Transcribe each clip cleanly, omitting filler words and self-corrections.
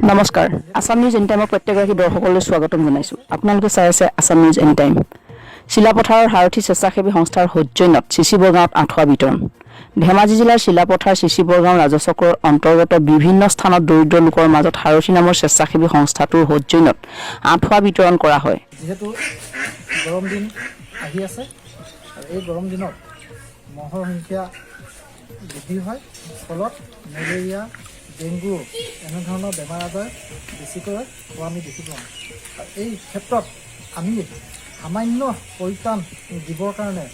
নমস্কাৰ Assam news any টাইমৰ প্ৰত্যেকগৰাকী দৰ্শকলৈ স্বাগতম জনাইছো। আপোনালোকে চাই আছে আসাম নিউজ এনি টাইম। শিলাপথাৰৰ হাৰথী স্বেচ্ছাসেৱী সংস্থাৰ সৌজন্যত চিচিবৰ গাঁৱত আঁঠুৱা বিতৰণ। ধেমাজি জিলাৰ শিলাপথাৰ চিচিবৰ গাঁও ৰাজচক্ৰৰ অন্তৰ্গত বিভিন্ন স্থানত দৰিদ্ৰ লোকৰ মাজত হাৰথী নামৰ স্বেচ্ছাসেৱী সংস্থাটোৰ সৌজন্যত আঁঠুৱা বিতৰণ কৰা হয়। যেহেতু গৰম দিন আহি আছে আৰু এই গৰম দিনত মহৰ সংখ্যা বৃদ্ধি হয়, ফলত মেলেৰিয়া, ডেংগু এনেধৰণৰ বেমাৰ আজাৰ বেছিকৈ হোৱা আমি দেখি পাওঁ। এই ক্ষেত্ৰত আমি সামান্য পৰিত্ৰাণ দিবৰ কাৰণে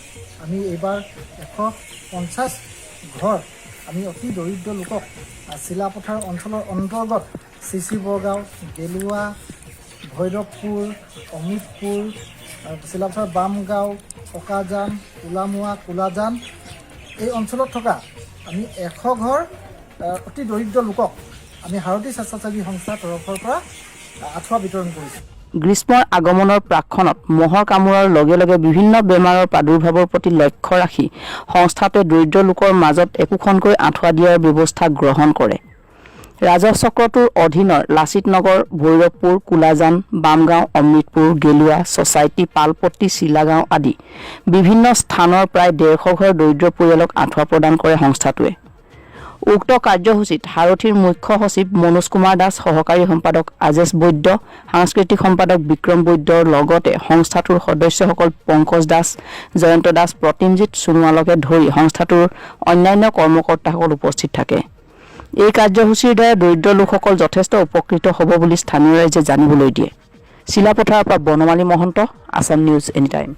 আমি এইবাৰ 150 ঘৰ আমি অতি দৰিদ্ৰ লোকক চিলাপথাৰ অঞ্চলৰ অন্তৰ্গত চিচিবৰ গাঁও, গেলুৱা, ভৈৰৱপুৰ, অমিতপুৰ, চিলাপথাৰ বামগাঁও, পকাজান, কোলামুৱা, কোলাজান এই অঞ্চলত থকা আমি 100 ঘৰ অতি দৰিদ্ৰ লোকক আমি হাৰথী স্বেচ্ছাসেৱী সংস্থাৰ তৰফৰ পৰা আঁঠুৱা বিতৰণ কৰিছোঁ। গ্ৰীষ্মৰ আগমনৰ প্ৰাক্ষণত মহৰ কামোৰাৰ লগে লগে বিভিন্ন বেমাৰৰ প্ৰাদুৰ্ভাৱৰ প্ৰতি লক্ষ্য ৰাখি সংস্থাটোৱে দৰিদ্ৰ লোকৰ মাজত একোখনকৈ আঁঠুৱা দিয়াৰ ব্যৱস্থা গ্ৰহণ কৰে। ৰাজহ চক্ৰটোৰ অধীনৰ লাচিত নগৰ, ভৈৰৱপুৰ, কোলাজান, বামগাঁও, অমৃতপুৰ, গেলুৱা, ছচাইটি, পালপট্টি, চিলাগাঁও আদি বিভিন্ন স্থানৰ প্ৰায় 150 ঘৰ দৰিদ্ৰ পৰিয়ালক আঁঠুৱা প্ৰদান কৰে সংস্থাটোৱে। উক্ত কাৰ্যসূচীত হাৰথীৰ মুখ্য সচিব মনোজ কুমাৰ দাস, সহকাৰী সম্পাদক আজেশ বৈদ্য, সাংস্কৃতিক সম্পাদক বিক্ৰম বৈদ্যৰ লগতে সংস্থাটোৰ সদস্যসকল পংকজ দাস, জয়ন্ত দাস, প্ৰতিমজিৎ সোণোৱালকে ধৰি সংস্থাটোৰ অন্যান্য কৰ্মকৰ্তাসকল উপস্থিত থাকে। এই কাৰ্যসূচীৰ দ্বাৰা দৰিদ্ৰ লোকসকল যথেষ্ট উপকৃত হ'ব বুলি স্থানীয় ৰাইজে জানিবলৈ দিয়ে। চিলাপথাৰৰ পৰা Banamali Mahanta, Assam news any time.